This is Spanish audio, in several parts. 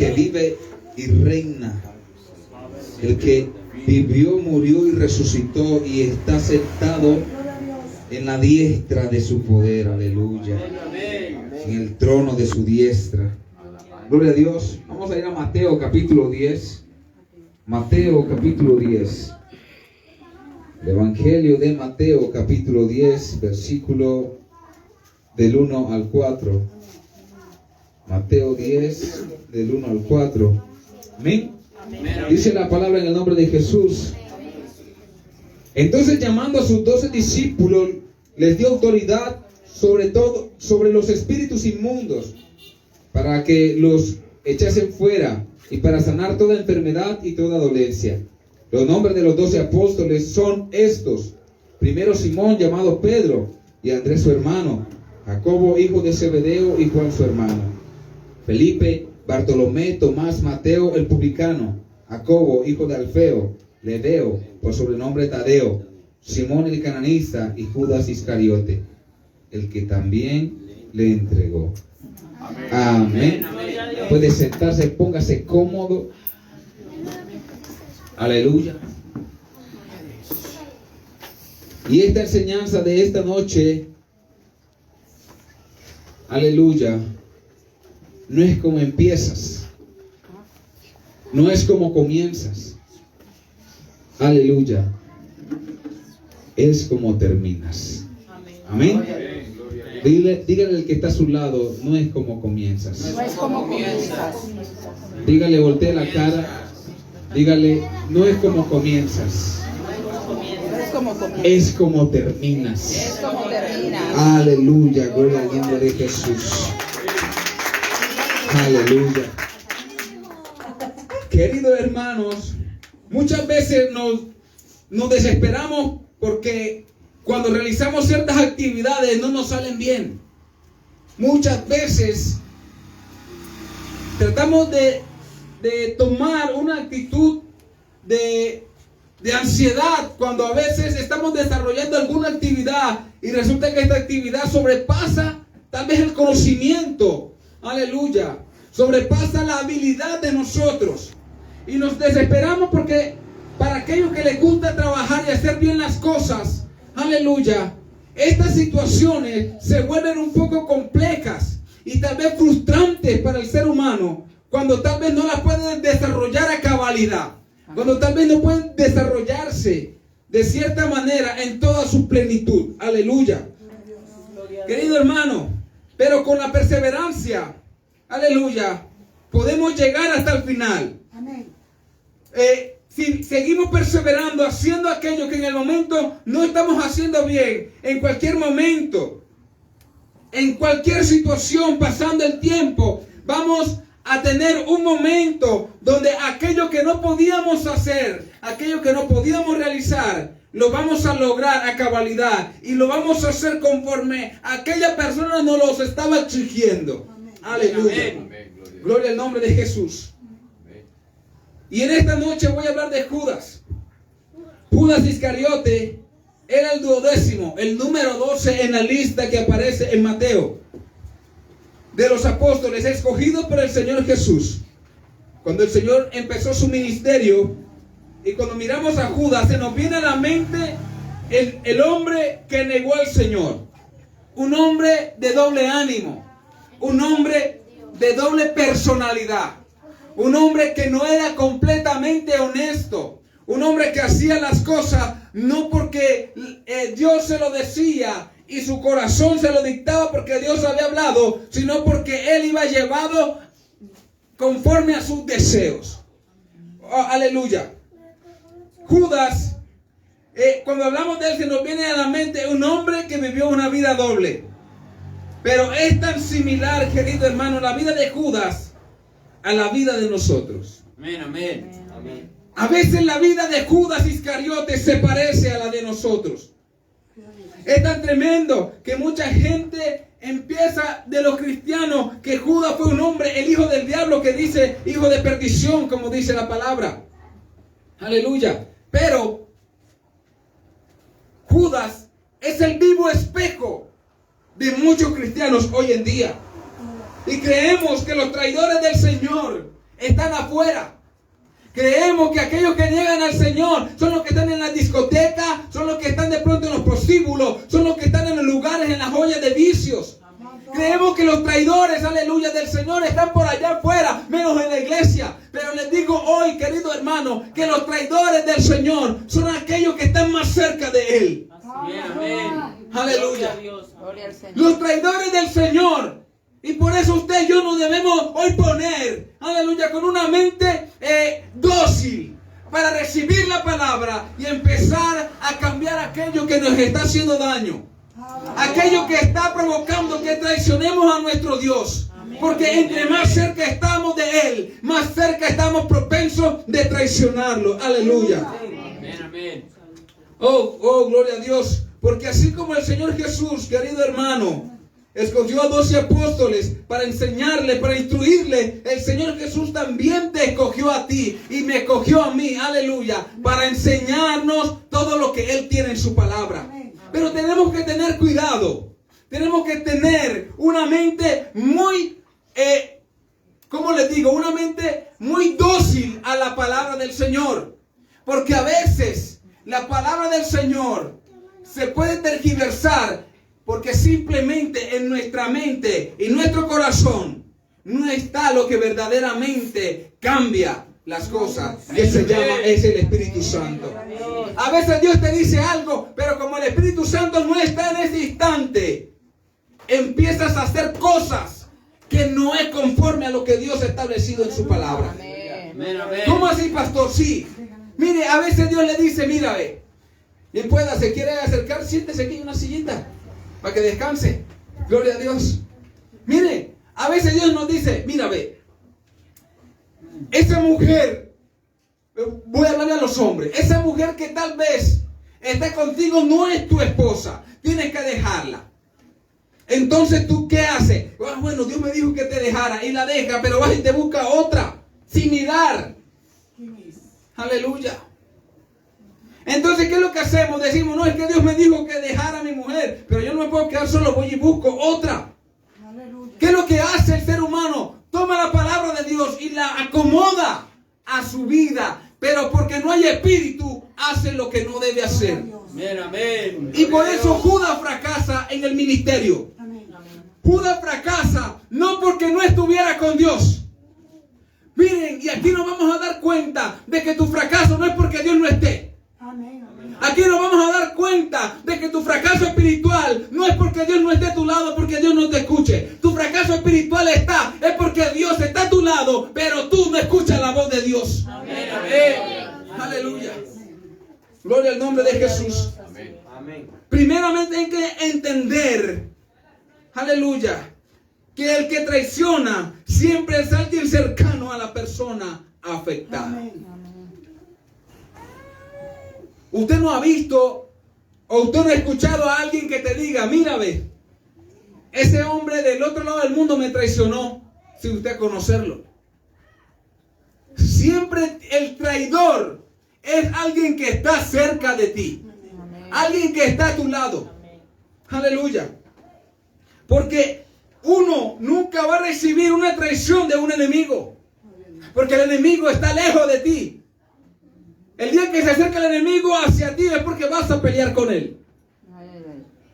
que vive y reina, el que vivió, murió y resucitó y está sentado en la diestra de su poder, aleluya, en el trono de su diestra. Gloria a Dios. Vamos a ir a Mateo capítulo 10. Mateo capítulo 10. El Evangelio de Mateo capítulo 10, versículo del 1 al 4. Mateo 10, del 1 al 4. Amén. Dice la palabra en el nombre de Jesús. Entonces, llamando a sus 12 discípulos, les dio autoridad sobre los espíritus inmundos, para que los echasen fuera y para sanar toda enfermedad y toda dolencia. Los nombres de los 12 apóstoles son estos: primero Simón, llamado Pedro, y Andrés su hermano, Jacobo hijo de Zebedeo y Juan su hermano, Felipe, Bartolomé, Tomás, Mateo el publicano, Jacobo hijo de Alfeo, Lebeo por sobrenombre Tadeo, Simón el cananista y Judas Iscariote, el que también le entregó. Amén. Puede sentarse, póngase cómodo. Aleluya. Y esta enseñanza de esta noche, aleluya, no es como empiezas, no es como comienzas, aleluya, es como terminas. Amén. Dígale al que está a su lado: no es como comienzas. No es como comienzas. Dígale, voltea la cara. Dígale: no es como comienzas. Es como terminas. Es como terminas. Aleluya, gloria al nombre de Jesús. Aleluya. Queridos hermanos, muchas veces nos desesperamos porque cuando realizamos ciertas actividades no nos salen bien. Muchas veces tratamos de tomar una actitud de ansiedad cuando a veces estamos desarrollando alguna actividad y resulta que esta actividad sobrepasa tal vez el conocimiento, aleluya, sobrepasa la habilidad de nosotros y nos desesperamos porque para aquellos que les gusta trabajar y hacer bien las cosas, aleluya, estas situaciones se vuelven un poco complejas y tal vez frustrantes para el ser humano cuando tal vez no las pueden desarrollar a cabalidad, cuando tal vez no pueden desarrollarse de cierta manera en toda su plenitud. Aleluya. Querido hermano, pero con la perseverancia, aleluya, podemos llegar hasta el final. Si seguimos perseverando, haciendo aquello que en el momento no estamos haciendo bien, en cualquier momento, en cualquier situación, pasando el tiempo, vamos a tener un momento donde aquello que no podíamos hacer, aquello que no podíamos realizar, lo vamos a lograr a cabalidad y lo vamos a hacer conforme aquella persona nos los estaba exigiendo. Aleluya. Gloria al nombre de Jesús. Y en esta noche voy a hablar de Judas. Judas Iscariote era el 12º, el número 12 en la lista que aparece en Mateo, de los apóstoles escogidos por el Señor Jesús. Cuando el Señor empezó su ministerio y cuando miramos a Judas, se nos viene a la mente el hombre que negó al Señor, un hombre de doble ánimo, un hombre de doble personalidad, un hombre que no era completamente honesto, un hombre que hacía las cosas no porque Dios se lo decía y su corazón se lo dictaba porque Dios había hablado, sino porque él iba llevado conforme a sus deseos. Oh, aleluya. Judas, cuando hablamos de él se nos viene a la mente un hombre que vivió una vida doble. Pero es tan similar, querido hermano, la vida de Judas a la vida de nosotros. Amén, amén, amén. A veces la vida de Judas Iscariote se parece a la de nosotros. Es tan tremendo que mucha gente empieza de los cristianos que Judas fue un hombre, el hijo del diablo, que dice hijo de perdición, como dice la palabra. Aleluya. Pero Judas es el vivo espejo de muchos cristianos hoy en día. Y creemos que los traidores del Señor están afuera. Creemos que aquellos que niegan al Señor son los que están en la discoteca, son los que están de pronto en los prostíbulos, son los que están en los lugares, en las joyas de vicios. Creemos que los traidores, aleluya, del Señor están por allá afuera, menos en la iglesia. Pero les digo hoy, querido hermano, que los traidores del Señor son aquellos que están más cerca de Él. Amén. Aleluya. Gloria al Señor. Los traidores del Señor. Y por eso usted y yo nos debemos hoy poner, aleluya, con una mente dócil para recibir la palabra y empezar a cambiar aquello que nos está haciendo daño. Aquello que está provocando que traicionemos a nuestro Dios. Porque entre más cerca estamos de Él, más cerca estamos propensos de traicionarlo. Aleluya. Amén, amén. Oh, gloria a Dios. Porque así como el Señor Jesús, querido hermano, escogió a 12 apóstoles para enseñarle, para instruirle, el Señor Jesús también te escogió a ti y me escogió a mí, aleluya, para enseñarnos todo lo que Él tiene en su palabra. Pero tenemos que tener cuidado, tenemos que tener una mente muy, ¿cómo les digo? Una mente muy dócil a la palabra del Señor. Porque a veces la palabra del Señor se puede tergiversar porque simplemente en nuestra mente y nuestro corazón no está lo que verdaderamente cambia las cosas, que se llama, es el Espíritu Santo. A veces Dios te dice algo, pero como el Espíritu Santo no está en ese instante, empiezas a hacer cosas que no es conforme a lo que Dios ha establecido en su palabra. Amén, amén. ¿Cómo así, pastor? Sí. Mire, a veces Dios le dice, mira, ve, y pueda, se quiere acercar, siéntese aquí en una sillita para que descanse. Gloria a Dios. Mire, a veces Dios nos dice, mira, ve, esa mujer, voy a hablarle a los hombres, esa mujer que tal vez está contigo no es tu esposa, tienes que dejarla. Entonces, ¿tú qué haces? Bueno, Dios me dijo que te dejara y la deja, pero vas y te busca otra, sin mirar. Aleluya. Entonces, ¿qué es lo que hacemos? Decimos, no, es que Dios me dijo que dejara a mi mujer, pero yo no me puedo quedar solo, voy y busco otra. ¿Qué es lo que hace el ser humano? Toma la palabra de Dios y la acomoda a su vida, pero porque no hay espíritu, hace lo que no debe hacer. Amén, amén. Y por eso Judas fracasa en el ministerio. Judas fracasa no porque no estuviera con Dios. Miren, y aquí nos vamos a dar cuenta de que tu fracaso no es porque Dios no esté. Aquí nos vamos a dar cuenta de que tu fracaso espiritual no es porque Dios no esté a tu lado, porque Dios no te escuche. Tu fracaso espiritual es porque Dios está a tu lado, pero tú no escuchas la voz de Dios. Amén, amén. Aleluya. Gloria al nombre de Jesús. Amén. Primeramente hay que entender, aleluya, que el que traiciona siempre es alguien cercano a la persona afectada. Usted no ha visto o usted no ha escuchado a alguien que te diga, mira, ve, ese hombre del otro lado del mundo me traicionó, sin usted conocerlo. Siempre el traidor es alguien que está cerca de ti. Alguien que está a tu lado. Aleluya. Porque uno nunca va a recibir una traición de un enemigo. Porque el enemigo está lejos de ti. El día que se acerca el enemigo hacia ti es porque vas a pelear con él.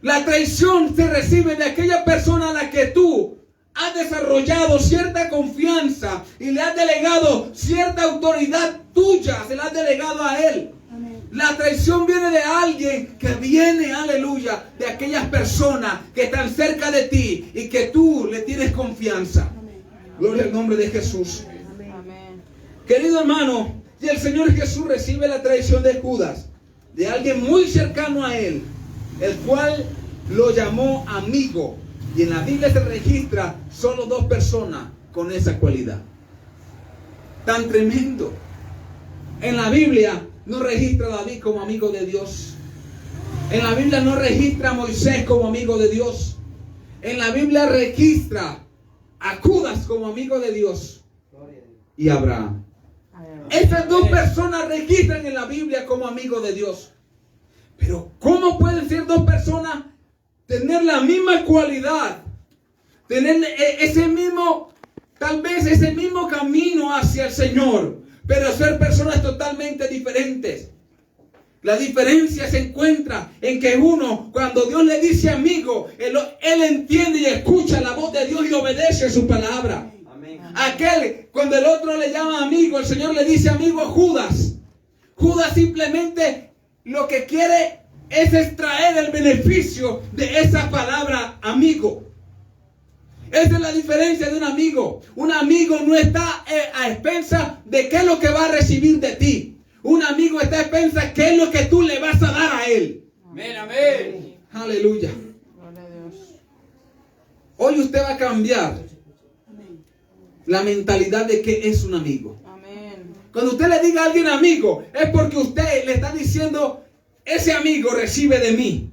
La traición se recibe de aquella persona a la que tú has desarrollado cierta confianza y le has delegado cierta autoridad tuya, se la has delegado a él. La traición viene de alguien que viene, aleluya, de aquellas personas que están cerca de ti y que tú le tienes confianza. Gloria al nombre de Jesús. Querido hermano, y el Señor Jesús recibe la traición de Judas, de alguien muy cercano a él, el cual lo llamó amigo. Y en la Biblia se registra solo 2 personas con esa cualidad. Tan tremendo. En la Biblia no registra a David como amigo de Dios. En la Biblia no registra a Moisés como amigo de Dios. En la Biblia registra a Judas como amigo de Dios y Abraham. Esas 2 personas registran en la Biblia como amigos de Dios. Pero ¿cómo pueden ser 2 personas tener la misma cualidad, tener ese mismo tal vez ese mismo camino hacia el Señor, pero ser personas totalmente diferentes. La diferencia se encuentra en que uno, cuando Dios le dice amigo, él entiende y escucha la voz de Dios y obedece su palabra. Amén. Aquel, cuando el otro le llama amigo, el Señor le dice amigo a Judas. Judas simplemente lo que quiere es extraer el beneficio de esa palabra amigo. Esa es la diferencia de un amigo. Un amigo no está a expensas de qué es lo que va a recibir de ti. Un amigo está a expensas de qué es lo que tú le vas a dar a él. Amén, amén. Aleluya. Gloria a Dios. Hoy usted va a cambiar la mentalidad de qué es un amigo. Amén. Cuando usted le diga a alguien amigo, es porque usted le está diciendo, ese amigo recibe de mí.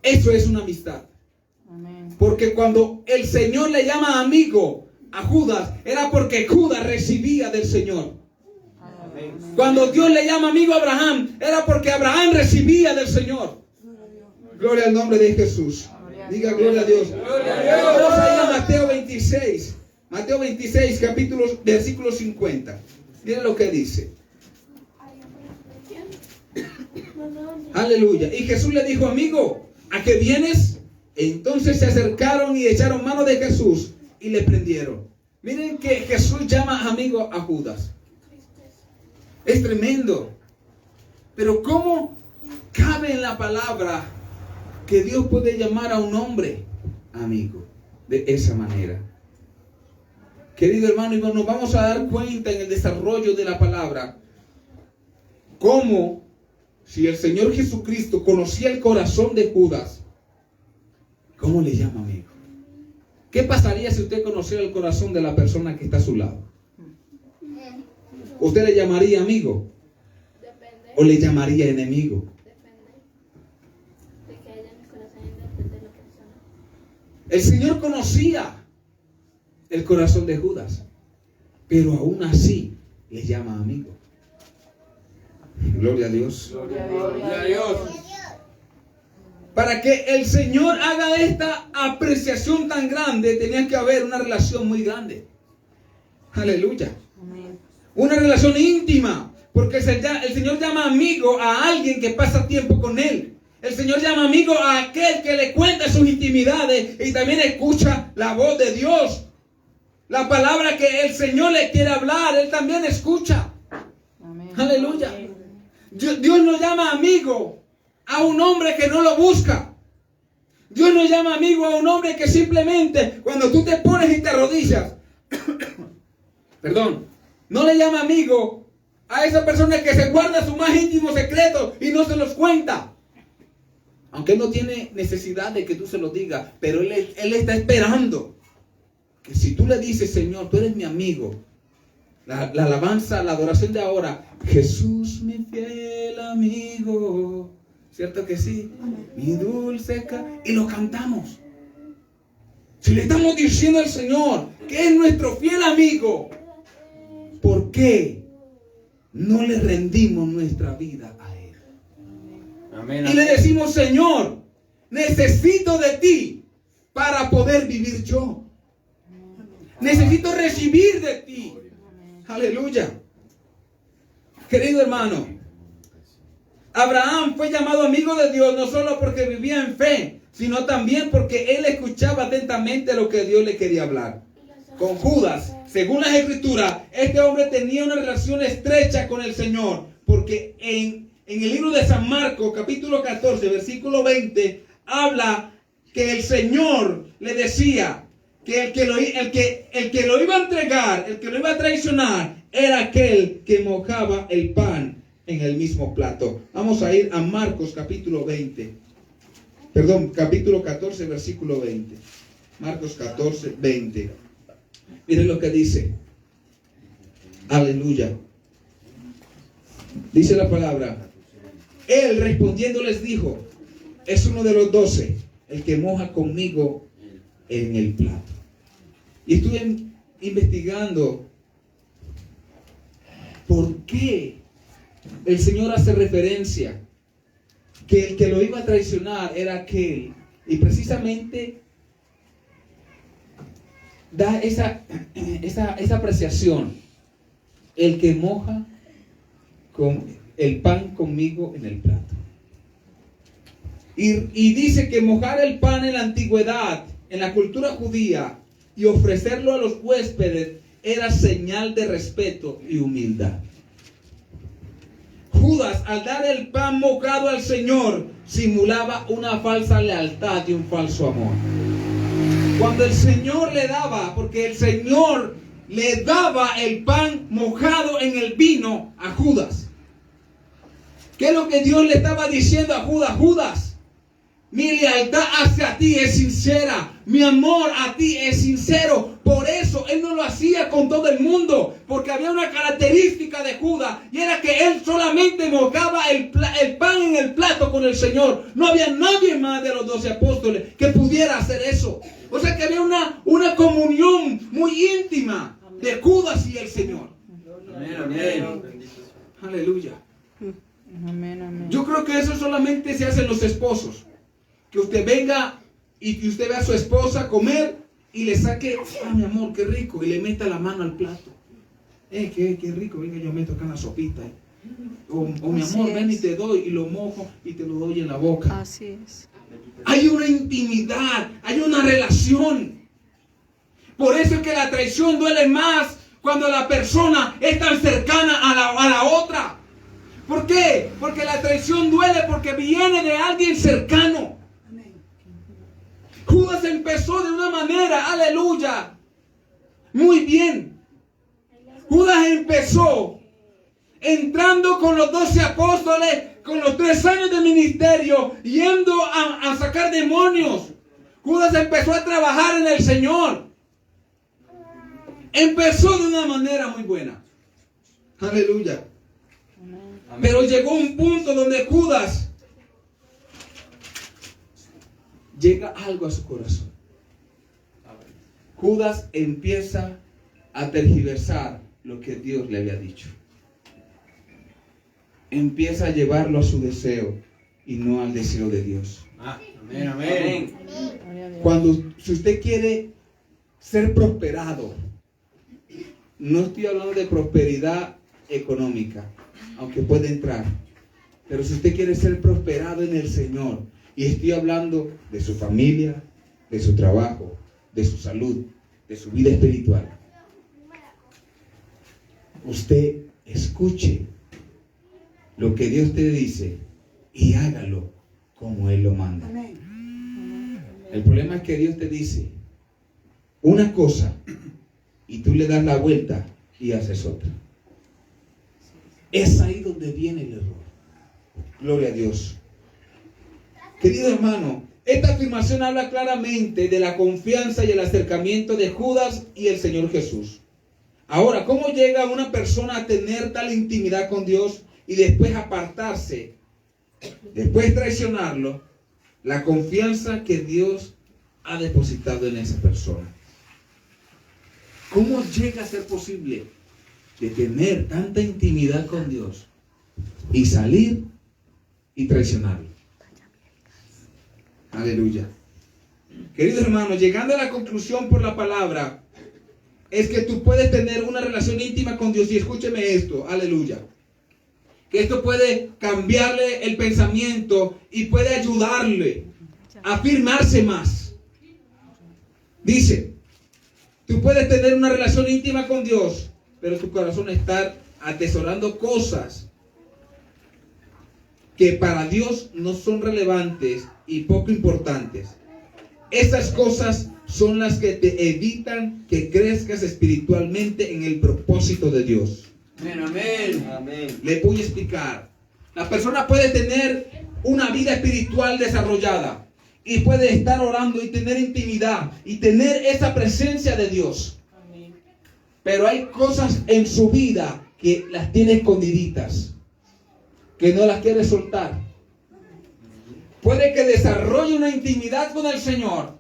Eso es una amistad. Amén. Porque cuando el Señor le llama amigo a Judas, era porque Judas recibía del Señor. Amén. Cuando Dios le llama amigo a Abraham, era porque Abraham recibía del Señor. Gloria al nombre de Jesús. Diga gloria a Dios. Gloria a Dios. Vamos a ir a Mateo 26. Mateo 26, versículo 50. Miren lo que dice. Aleluya. Y Jesús le dijo, amigo, ¿a qué vienes? Entonces se acercaron y echaron mano de Jesús y le prendieron. Miren que Jesús llama amigo a Judas. Es tremendo. Pero ¿cómo cabe en la palabra que Dios puede llamar a un hombre amigo de esa manera? Querido hermano, y nos vamos a dar cuenta en el desarrollo de la palabra cómo, si el Señor Jesucristo conocía el corazón de Judas, ¿cómo le llama amigo? ¿Qué pasaría si usted conociera el corazón de la persona que está a su lado? ¿Usted le llamaría amigo? Depende. ¿O le llamaría enemigo? Depende de que haya en el corazón y depende de la persona. El Señor conocía el corazón de Judas, pero aún así le llama amigo. Gloria a Dios. Gloria a Dios. Para que el Señor haga esta apreciación tan grande, tenía que haber una relación muy grande. Aleluya. Amén. Una relación íntima, porque el Señor llama amigo a alguien que pasa tiempo con Él. El Señor llama amigo a aquel que le cuenta sus intimidades y también escucha la voz de Dios. La palabra que el Señor le quiere hablar, Él también escucha. Amén. Aleluya. Dios no llama amigo a un hombre que no lo busca. Dios no llama amigo a un hombre que simplemente cuando tú te pones y te arrodillas, perdón, no le llama amigo a esa persona que se guarda su más íntimo secreto y no se los cuenta. Aunque Él no tiene necesidad de que tú se lo digas, pero Él está esperando que si tú le dices, Señor, tú eres mi amigo, la alabanza, la adoración de ahora, Jesús mi fiel amigo, ¿cierto que sí? Mi dulce y lo cantamos. Si le estamos diciendo al Señor que es nuestro fiel amigo, ¿por qué no le rendimos nuestra vida a Él? Amén. Y le decimos, Señor, necesito de ti para poder vivir yo. Necesito recibir de ti. Aleluya. Querido hermano, Abraham fue llamado amigo de Dios no solo porque vivía en fe, sino también porque él escuchaba atentamente lo que Dios le quería hablar. Con Judas, según las Escrituras, este hombre tenía una relación estrecha con el Señor, porque en el libro de San Marcos, capítulo 14, versículo 20, habla que el Señor le decía que el que lo iba a entregar, el que lo iba a traicionar, era aquel que mojaba el pan en el mismo plato. Vamos a ir a Marcos capítulo 14, versículo 20. Marcos 14, 20. Miren lo que dice. Aleluya. Dice la palabra. Él respondiendo les dijo, es uno de los 12, el que moja conmigo en el plato. Y estuve investigando por qué el Señor hace referencia que el que lo iba a traicionar era aquel. Y precisamente da esa apreciación. El que moja con el pan conmigo en el plato. Y dice que mojar el pan en la antigüedad, en la cultura judía, y ofrecerlo a los huéspedes era señal de respeto y humildad. Judas, al dar el pan mojado al Señor, simulaba una falsa lealtad y un falso amor. Cuando el Señor le daba, porque el Señor le daba el pan mojado en el vino a Judas. ¿Qué es lo que Dios le estaba diciendo a Judas? Judas, mi lealtad hacia ti es sincera. Mi amor a ti es sincero. Por eso Él no lo hacía con todo el mundo. Porque había una característica de Judas. Y era que Él solamente mojaba el pan en el plato con el Señor. No había nadie más de los 12 apóstoles que pudiera hacer eso. O sea que había una comunión muy íntima de Judas y el Señor. Amén, amén. Aleluya. Amén, amén. Yo creo que eso solamente se hace en los esposos. Que usted venga y que usted vea a su esposa comer y le saque, mi amor, qué rico, y le meta la mano al plato. Qué rico, venga, yo meto acá en la sopita. O mi Así amor, ven y es. te doy, y lo mojo y te lo doy en la boca. Así es. Hay una intimidad, hay una relación. Por eso es que la traición duele más cuando la persona es tan cercana a la otra. ¿Por qué? Porque la traición duele porque viene de alguien cercano. Judas empezó de una manera, aleluya, muy bien. Judas empezó entrando con los 12 apóstoles, con los 3 años de ministerio, yendo a sacar demonios. Judas empezó a trabajar en el Señor. Empezó de una manera muy buena. Aleluya. Pero llegó un punto donde Judas llega algo a su corazón. Judas empieza a tergiversar lo que Dios le había dicho. Empieza a llevarlo a su deseo y no al deseo de Dios. Amén, amén. Gloria a Dios. Si usted quiere ser prosperado, no estoy hablando de prosperidad económica, aunque puede entrar, pero si usted quiere ser prosperado en el Señor, y estoy hablando de su familia, de su trabajo, de su salud, de su vida espiritual, usted escuche lo que Dios te dice y hágalo como Él lo manda. El problema es que Dios te dice una cosa y tú le das la vuelta y haces otra. Es ahí donde viene el error. Gloria a Dios. Querido hermano, esta afirmación habla claramente de la confianza y el acercamiento de Judas y el Señor Jesús. Ahora, ¿cómo llega una persona a tener tal intimidad con Dios y después apartarse, después traicionarlo? La confianza que Dios ha depositado en esa persona. ¿Cómo llega a ser posible de tener tanta intimidad con Dios y salir y traicionarlo? Aleluya. Queridos hermanos, llegando a la conclusión por la palabra, es que tú puedes tener una relación íntima con Dios. Y escúcheme esto, aleluya, que esto puede cambiarle el pensamiento y puede ayudarle a afirmarse más. Dice, tú puedes tener una relación íntima con Dios, pero tu corazón está atesorando cosas que para Dios no son relevantes y poco importantes. Esas cosas son las que te evitan que crezcas espiritualmente en el propósito de Dios. Amén, amén. Amén. Le voy a explicar. La persona puede tener una vida espiritual desarrollada y puede estar orando y tener intimidad y tener esa presencia de Dios. Pero hay cosas en su vida que las tiene escondiditas, que no las quiere soltar. Puede que desarrolle una intimidad con el Señor,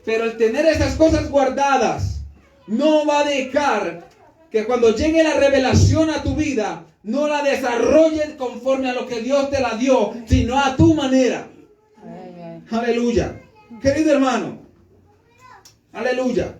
pero el tener esas cosas guardadas no va a dejar que cuando llegue la revelación a tu vida, no la desarrolles conforme a lo que Dios te la dio, sino a tu manera. Ay, ay. Aleluya. Querido hermano, aleluya.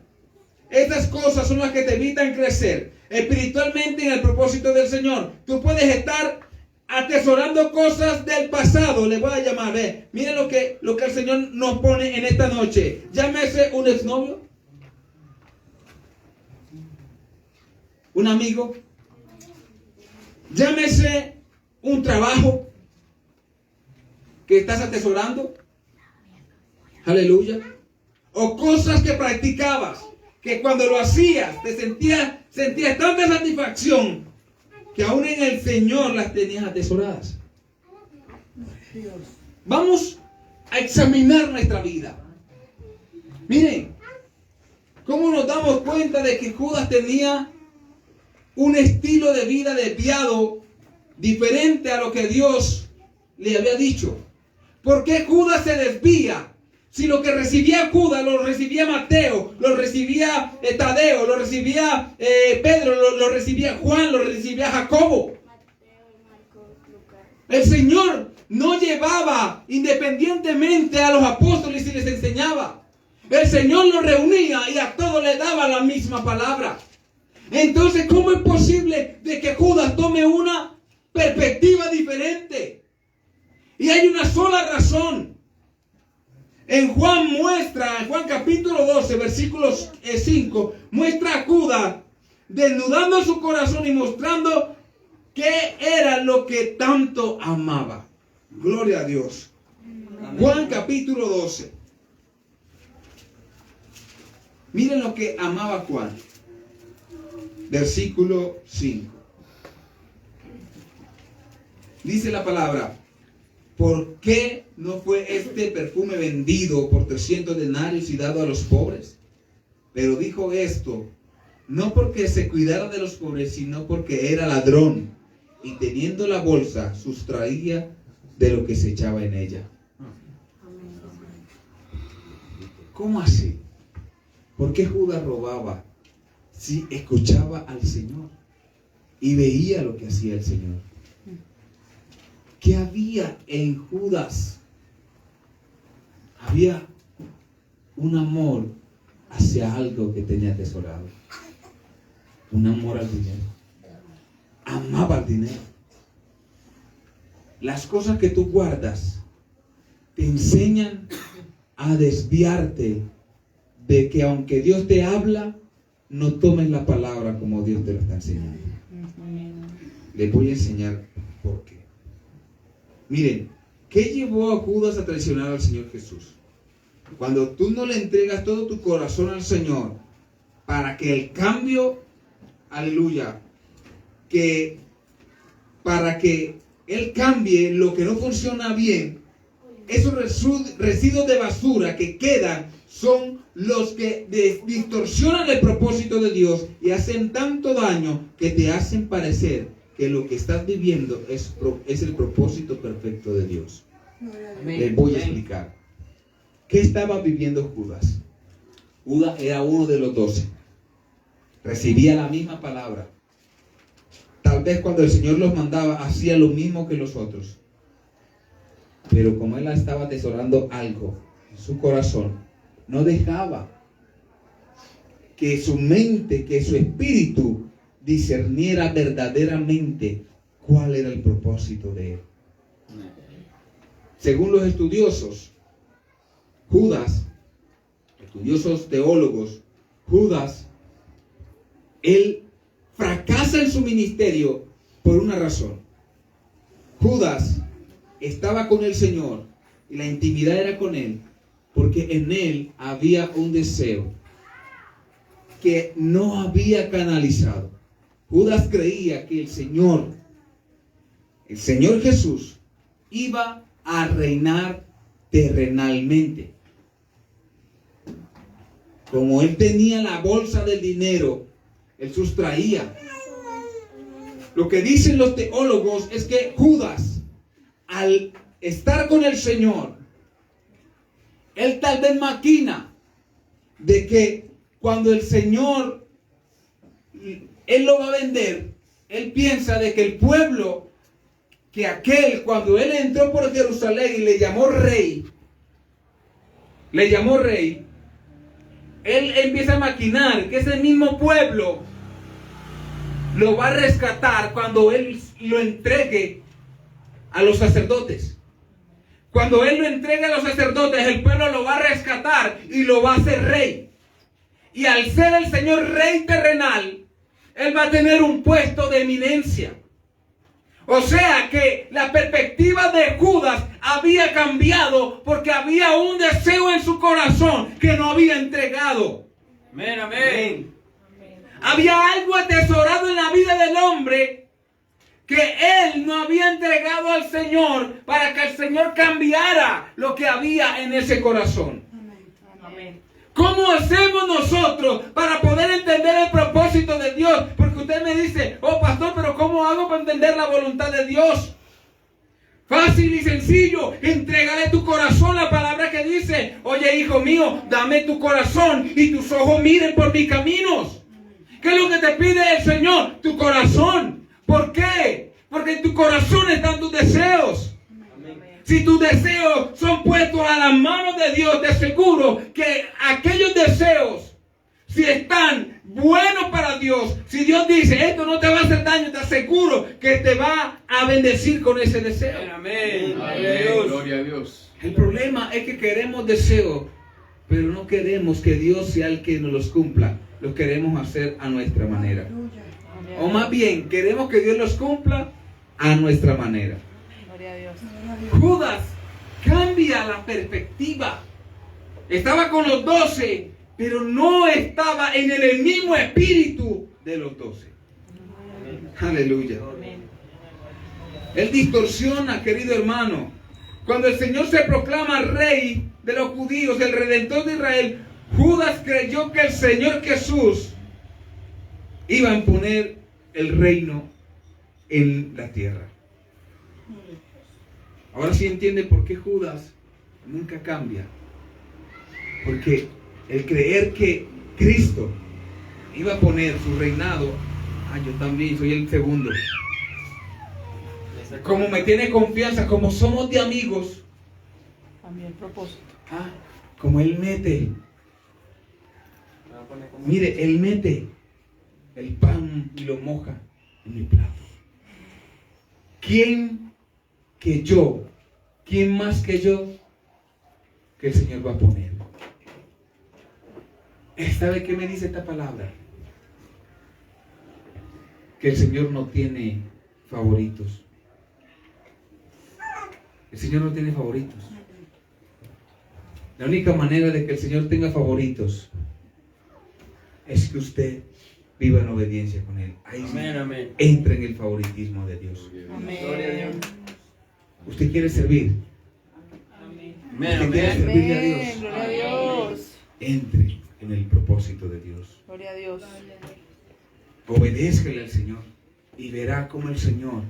Estas cosas son las que te evitan crecer espiritualmente en el propósito del Señor. Tú puedes estar atesorando cosas del pasado, le voy a llamar. Miren lo que el Señor nos pone en esta noche. Llámese un exnovio, un amigo, llámese un trabajo que estás atesorando, aleluya, o cosas que practicabas, que cuando lo hacías te sentías tanta satisfacción que aún en el Señor las tenías atesoradas. Vamos a examinar nuestra vida. Miren, ¿cómo nos damos cuenta de que Judas tenía un estilo de vida desviado diferente a lo que Dios le había dicho? ¿Por qué Judas se desvía? Si lo que recibía Judas lo recibía Mateo, lo recibía Tadeo, lo recibía Pedro, lo recibía Juan, lo recibía Jacobo. El Señor no llevaba independientemente a los apóstoles y les enseñaba. El Señor los reunía y a todos les daba la misma palabra. Entonces, ¿cómo es posible de que Judas tome una perspectiva diferente? Y hay una sola razón. En Juan capítulo 12, versículos 5, muestra a Judas desnudando su corazón y mostrando qué era lo que tanto amaba. Gloria a Dios. Amén. Juan capítulo 12. Miren lo que amaba Juan. Versículo 5. Dice la palabra: ¿por qué no fue este perfume vendido por 300 denarios y dado a los pobres? Pero dijo esto no porque se cuidara de los pobres, sino porque era ladrón y teniendo la bolsa sustraía de lo que se echaba en ella. ¿Cómo así? ¿Por qué Judas robaba si escuchaba al Señor y veía lo que hacía el Señor? ¿Qué había en Judas? Había un amor hacia algo que tenía atesorado. Un amor al dinero. Amaba el dinero. Las cosas que tú guardas te enseñan a desviarte de que aunque Dios te habla, no tomes la palabra como Dios te lo está enseñando. Les voy a enseñar por qué. Miren, ¿qué llevó a Judas a traicionar al Señor Jesús? Cuando tú no le entregas todo tu corazón al Señor para que el cambio, aleluya, para que Él cambie lo que no funciona bien, esos residuos de basura que quedan son los que distorsionan el propósito de Dios y hacen tanto daño que te hacen parecer que lo que estás viviendo es el propósito perfecto de Dios. Les voy a explicar. ¿Qué estaba viviendo Judas? Judas era uno de los 12. Recibía la misma palabra. Tal vez cuando el Señor los mandaba, hacía lo mismo que los otros. Pero como él estaba atesorando algo en su corazón, no dejaba que su mente, que su espíritu discerniera verdaderamente cuál era el propósito de él. Según los estudiosos, estudiosos teólogos, Judas, él fracasa en su ministerio por una razón. Judas estaba con el Señor y la intimidad era con él, porque en él había un deseo que no había canalizado. Judas creía que el Señor Jesús, iba a reinar terrenalmente. Como él tenía la bolsa del dinero, él sustraía. Lo que dicen los teólogos es que Judas, al estar con el Señor, él tal vez maquina de que cuando el Señor, él lo va a vender, él piensa de que el pueblo, cuando él entró por Jerusalén y le llamó rey, él empieza a maquinar que ese mismo pueblo lo va a rescatar cuando él lo entregue a los sacerdotes. Cuando él lo entregue a los sacerdotes, el pueblo lo va a rescatar y lo va a hacer rey. Y al ser el Señor rey terrenal, él va a tener un puesto de eminencia. O sea que la perspectiva de Judas había cambiado porque había un deseo en su corazón que no había entregado. Amén, amén. Había algo atesorado en la vida del hombre que él no había entregado al Señor para que el Señor cambiara lo que había en ese corazón. Amén. ¿Cómo hacemos nosotros para poder entender el propósito de Dios? Porque usted me dice, oh pastor, pero ¿cómo hago para entender la voluntad de Dios? Fácil y sencillo, entrégale tu corazón, la palabra que dice, oye hijo mío, dame tu corazón y tus ojos miren por mis caminos. ¿Qué es lo que te pide el Señor? Tu corazón. ¿Por qué? Porque en tu corazón están tus deseos. Si tus deseos son puestos a las manos de Dios, te aseguro que aquellos deseos, si están buenos para Dios, si Dios dice, esto no te va a hacer daño, te aseguro que te va a bendecir con ese deseo. Amén. Amén. Gloria a Dios. El problema es que queremos deseos, pero no queremos que Dios sea el que nos los cumpla. Los queremos hacer a nuestra manera. O más bien, queremos que Dios los cumpla a nuestra manera. Gloria a Dios. Judas cambia la perspectiva. Estaba con los 12, pero no estaba en el mismo espíritu de los 12. Aleluya. Él distorsiona, querido hermano. Cuando el Señor se proclama rey de los judíos, el redentor de Israel, Judas creyó que el Señor Jesús iba a imponer el reino en la tierra. Ahora sí entiende por qué Judas nunca cambia. Porque el creer que Cristo iba a poner su reinado, yo también soy el segundo. Como me tiene confianza, como somos de amigos, Cambia el propósito. como Él mete, mire, Él mete el pan y lo moja en mi plato. ¿Quién que yo? ¿Quién más que yo? Que el Señor va a poner. ¿Sabe qué me dice esta palabra? Que el Señor no tiene favoritos. El Señor no tiene favoritos. La única manera de que el Señor tenga favoritos es que usted viva en obediencia con Él. Ahí sí, Amén, amén. entra en el favoritismo de Dios. Amén. ¿Usted quiere servir? Amén, ¿Usted quiere amén. servirle a Amén. Dios? Gloria a Dios. Entre en el propósito de Dios. Gloria a Dios. Obedézcale al Señor y verá cómo el Señor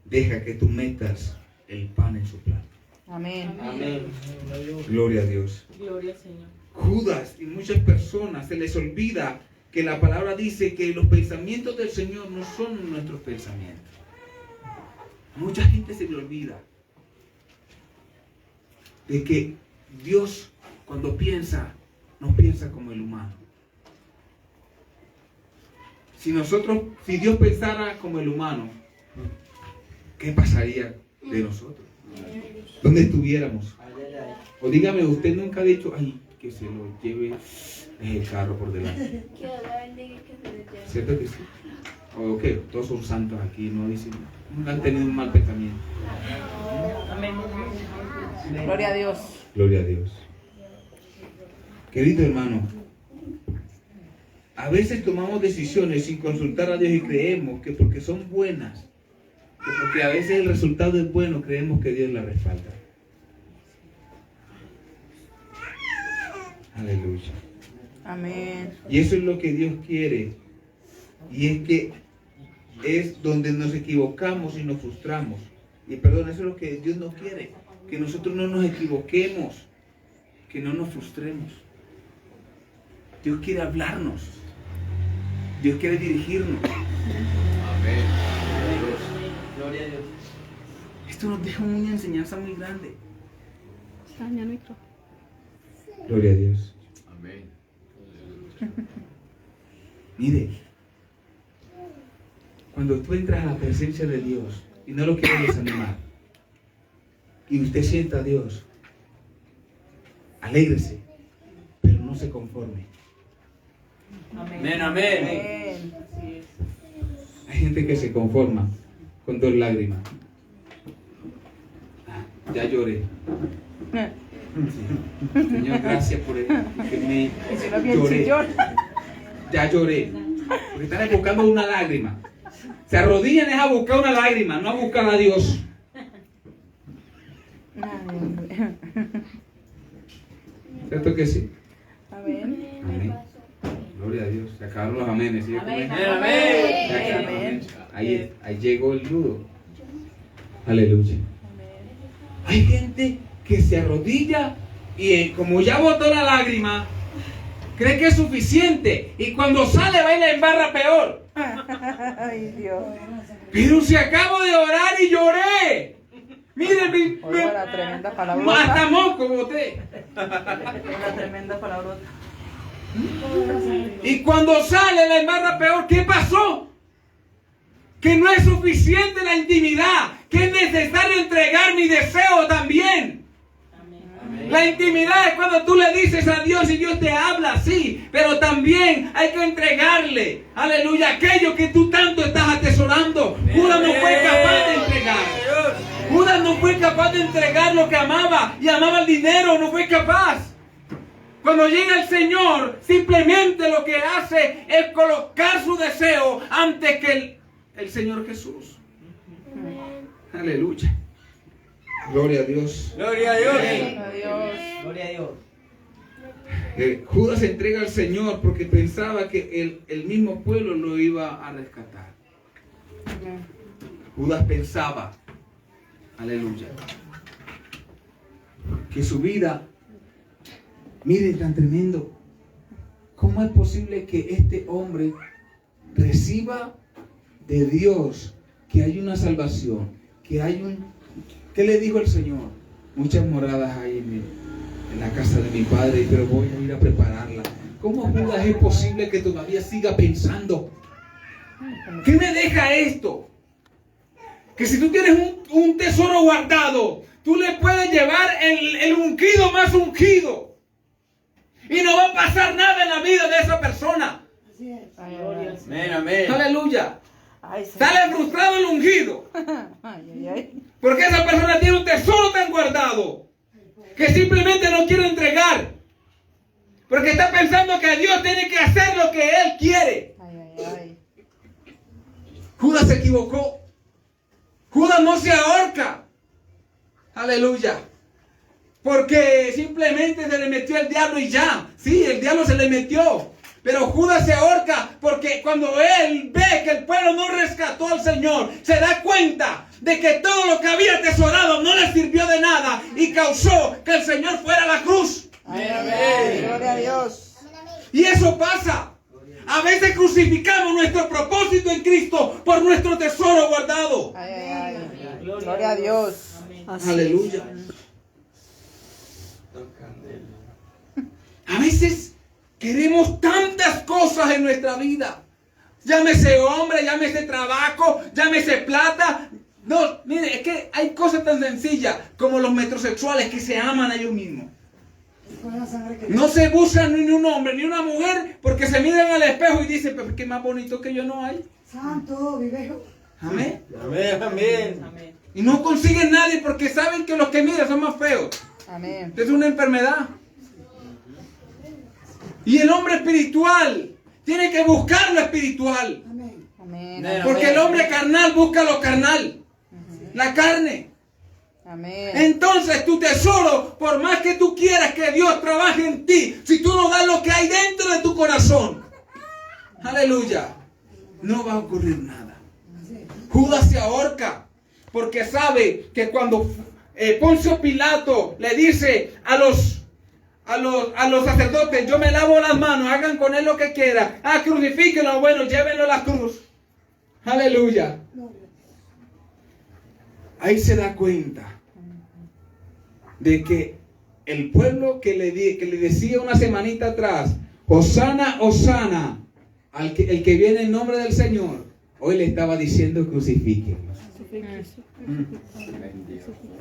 deja que tú metas el pan en su plato. Amén. Amén. Gloria a Dios. Gloria al Señor. Judas y muchas personas se les olvida que la palabra dice que los pensamientos del Señor no son nuestros pensamientos. Mucha gente se le olvida de que Dios cuando piensa, no piensa como el humano. Si Dios pensara como el humano, ¿qué pasaría de nosotros? ¿Dónde estuviéramos? O dígame, usted nunca ha dicho, ay, que se lo lleve el carro por delante. Que Dios la bendiga y que se les lleve. ¿Cierto que sí? O que todos son santos aquí, no dicen, nunca han tenido un mal pensamiento. Gloria a Dios. Gloria a Dios. Querido hermano, a veces tomamos decisiones sin consultar a Dios y creemos que porque son buenas, que porque a veces el resultado es bueno, creemos que Dios la respalda. Aleluya. Amén. Y eso es lo que Dios quiere. Y es que es donde nos equivocamos y nos frustramos. Y perdón, eso es lo que Dios no quiere. Que nosotros no nos equivoquemos. Que no nos frustremos. Dios quiere hablarnos. Dios quiere dirigirnos. Amén. Gloria a Dios. Esto nos deja una enseñanza muy grande. Daña el micro. Gloria a Dios. Amén. Mire, cuando tú entras a la presencia de Dios y no lo quieres desanimar, y usted sienta a Dios, alégrese, pero no se conforme. Amén, amén. Amén. Hay gente que se conforma con 2 lágrimas. Ah, ya lloré. Sí. Señor, gracias por el que me Y si no es bien lloré. chillón. Ya lloré. Porque están buscando una lágrima. Se arrodillan es a buscar una lágrima, no a buscar a Dios. ¿Cierto que sí? Amén. Amén. Gloria a Dios. Se acabaron los amenes. ¿Sí? Amén, Se amén. acabaron los Amén. amenes. Ahí llegó el nudo. Aleluya. Hay gente que se arrodilla y como ya botó la lágrima, cree que es suficiente. Y cuando sale va y la embarra peor. Ay, Dios. Pero si acabo de orar y lloré. Miren, Oiga, la tremenda hasta palabrota. moco boté. Una tremenda palabrota. Y cuando sale la embarra peor. ¿Qué pasó? Que no es suficiente la intimidad, que es necesario entregar mi deseo también. La intimidad es cuando tú le dices a Dios y Dios te habla, sí, pero también hay que entregarle, aleluya, aquello que tú tanto estás atesorando. Judas no fue capaz de entregar. Judas no fue capaz de entregar lo que amaba y amaba el dinero, no fue capaz. Cuando llega el Señor, simplemente lo que hace es colocar su deseo antes que el Señor Jesús. Aleluya. Gloria a Dios. Gloria a Dios. Adiós. Gloria a Dios. Judas se entrega al Señor porque pensaba que el mismo pueblo lo iba a rescatar. Judas pensaba, aleluya, que su vida, mire tan tremendo, ¿cómo es posible que este hombre reciba de Dios que hay una salvación, que hay un... ¿Qué le dijo el Señor? Muchas moradas hay en la casa de mi Padre, pero voy a ir a prepararla. ¿Cómo Judas es posible que todavía siga pensando? ¿Qué me deja esto? Que si tú tienes un tesoro guardado, tú le puedes llevar el ungido más ungido. Y no va a pasar nada en la vida de esa persona. Ay, ay, Amén, amén. Aleluya. ay, Señor. Sale frustrado el ungido. Ay, ay. Porque esa persona tiene un tesoro tan guardado que simplemente no quiere entregar. Porque está pensando que Dios tiene que hacer lo que Él quiere. Ay, ay, ay. Judas se equivocó. Judas no se ahorca. Aleluya. Porque simplemente se le metió el diablo y ya. Sí, el diablo se le metió. Pero Judas se ahorca porque cuando él ve que el pueblo no rescató al Señor, se da cuenta de que todo lo que había atesorado no le sirvió de nada y causó que el Señor fuera a la cruz. Ay, ay, ay. Gloria a Dios. Y eso pasa. A veces crucificamos nuestro propósito en Cristo por nuestro tesoro guardado. Ay, ay, ay. Gloria a Dios. Aleluya. A veces queremos tantas cosas en nuestra vida. Llámese hombre, llámese trabajo, llámese plata. No, mire, es que hay cosas tan sencillas como los metrosexuales que se aman a ellos mismos. No se buscan ni un hombre ni una mujer porque se miran al espejo y dicen, pero qué más bonito que yo no hay. Santo, vive. Amén. Amén, amén. Y no consiguen nadie porque saben que los que miran son más feos. Amén. Es una enfermedad. Y el hombre espiritual tiene que buscar lo espiritual. Amén. Amén. Porque el hombre carnal busca lo carnal. La carne. Amén. Entonces tu tesoro, por más que tú quieras que Dios trabaje en ti, si tú no das lo que hay dentro de tu corazón, aleluya, no va a ocurrir nada. Judas se ahorca porque sabe que cuando Poncio Pilato le dice a los sacerdotes, yo me lavo las manos, hagan con él lo que quieran, crucifíquenlo, bueno, llévenlo a la cruz, aleluya. Ahí se da cuenta de que el pueblo que le decía una semanita atrás, Hosana, Hosana, el que viene en nombre del Señor, hoy le estaba diciendo crucifíquenlo.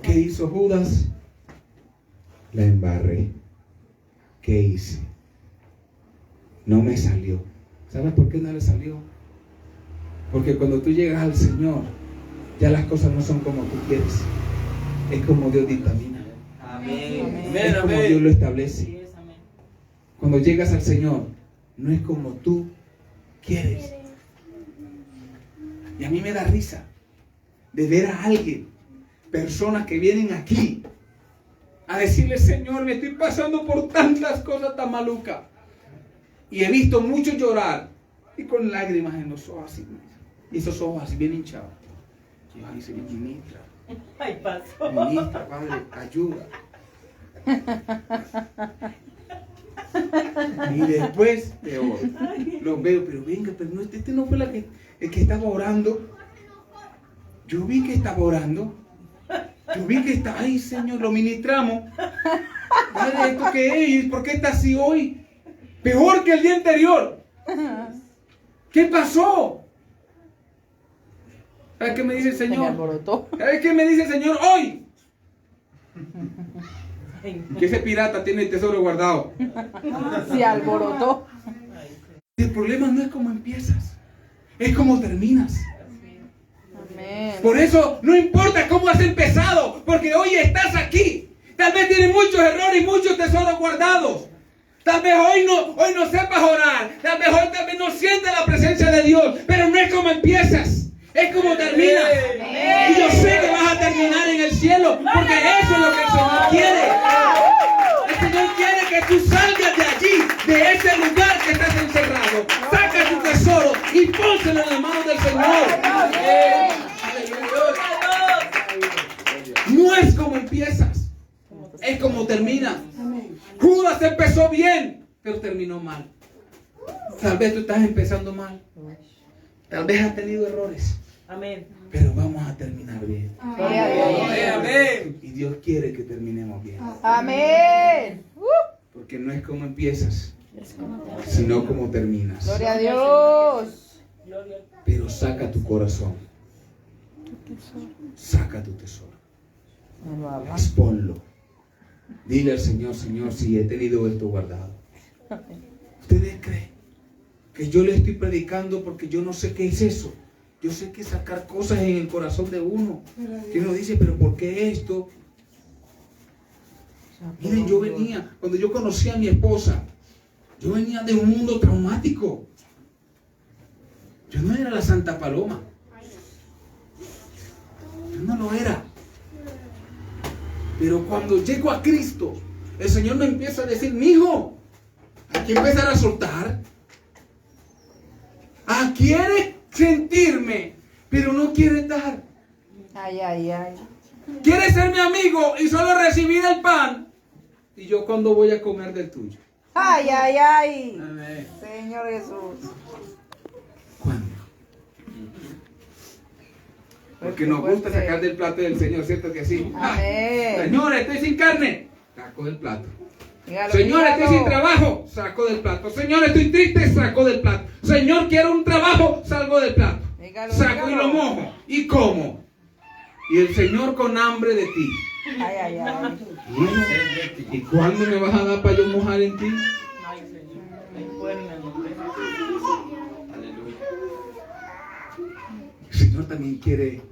¿Qué hizo Judas? La embarré. ¿Qué hice? No me salió. ¿Sabes por qué no le salió? Porque cuando tú llegas al Señor, ya las cosas no son como tú quieres. Es como Dios dictamina. Amén. Es como Dios lo establece. Cuando llegas al Señor, no es como tú quieres. Y a mí me da risa de ver a alguien, personas que vienen aquí a decirle: Señor, me estoy pasando por tantas cosas tan malucas. Y he visto muchos llorar y con lágrimas en los ojos así, y esos ojos así bien hinchados. Y yo: ay, Señor, ministra. Ay, pasó. Ministra, Padre, ayuda. Y después peor. Los veo, pero venga, pero no, este no fue el que estaba orando. Yo vi que estaba orando. Yo vi que está, ay, Señor, lo ministramos. Padre, ¿esto qué es? ¿Por qué está así hoy? Peor que el día anterior. ¿Qué pasó? ¿Sabes qué me dice el Se me Señor? alborotó. ¿Sabes qué me dice el Señor hoy? Que ese pirata tiene el tesoro guardado. Se alborotó. El problema no es cómo empiezas, es cómo terminas. Amén. Por eso no importa cómo has empezado, porque hoy estás aquí. Tal vez tienes muchos errores y muchos tesoros guardados. Tal vez hoy no sepas orar. Tal vez hoy también no sientas la presencia de Dios. Pero no es como empiezas, es como terminas. Y yo sé que vas a terminar en el cielo, porque eso es lo que el Señor quiere. El Señor quiere que tú salgas de allí, de ese lugar que estás encerrado. Saca tu tesoro y pónselo en las manos del Señor. No es como empiezas, es como terminas. Judas empezó bien, pero terminó mal. Tal vez tú estás empezando mal. Tal vez has tenido errores. Amén. Pero vamos a terminar bien. Gloria a Dios. Amén. Y Dios quiere que terminemos bien. Amén. Porque no es como empiezas, sino como terminas. Gloria a Dios. Pero saca tu corazón. Saca tu tesoro. Exponlo. Dile al Señor: Señor, si he tenido esto guardado. ¿Ustedes creen que yo le estoy predicando porque yo no sé qué es eso? Yo sé que sacar cosas en el corazón de uno. Que uno dice: pero ¿por qué esto? Miren, yo venía, cuando yo conocí a mi esposa, yo venía de un mundo traumático. Yo no era la Santa Paloma. Yo no lo era. Pero cuando llego a Cristo, el Señor me empieza a decir: mijo, hay que empezar a soltar. Quiere sentirme, pero no quiere dar. Ay, ay, ay. Quiere ser mi amigo y solo recibir el pan. ¿Y yo cuándo voy a comer del tuyo? Ay, ay, ay. Amén. Señor Jesús. ¿Cuándo? Porque nos gusta sacar del plato del Señor, ¿cierto que sí? Amén. Señor, estoy sin carne. Saco del plato. Dígalo, Señor, estoy dígalo. sin trabajo. Saco del plato. Señor, estoy triste. Saco del plato. Señor, quiero un trabajo. Salgo del plato. Dígalo, Saco y dígalo. lo mojo. Y como. Y el Señor con hambre de ti. Ay, ay, ay. ¿Y cuándo me vas a dar para yo mojar en ti? Ay, Señor. Ay, fuerte, hombre. Aleluya. El Señor también quiere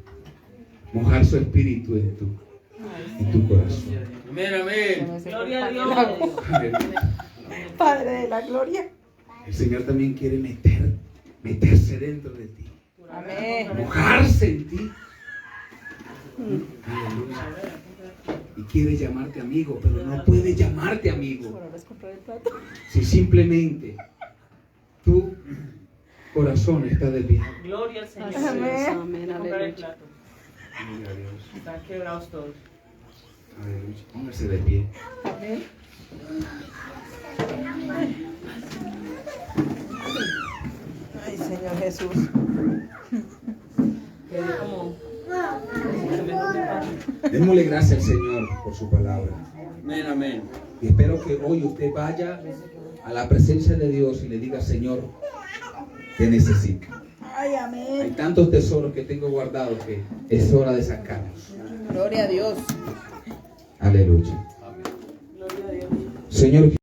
mojar su espíritu en tu corazón. Amén, amén. Gloria a Dios. Padre de la gloria. El Señor también quiere meterse dentro de ti. Amén. Mojarse en ti. Aleluya. Y quiere llamarte amigo, pero no puede llamarte amigo Bueno, les compré el plato. si simplemente tu corazón está desviado. Gloria al Señor. Amén. Comprar el plato. Gloria a Dios. Están quebrados todos. Aleluya. Póngase de pie. Amén. Ay, Señor Jesús. Quedé como... Démosle gracias al Señor por su palabra. Amén, amén. Y espero que hoy usted vaya a la presencia de Dios y le diga, Señor, te necesito. Ay, amén. Hay tantos tesoros que tengo guardados que es hora de sacarlos. Gloria a Dios. Aleluya. Gloria a Dios. Señor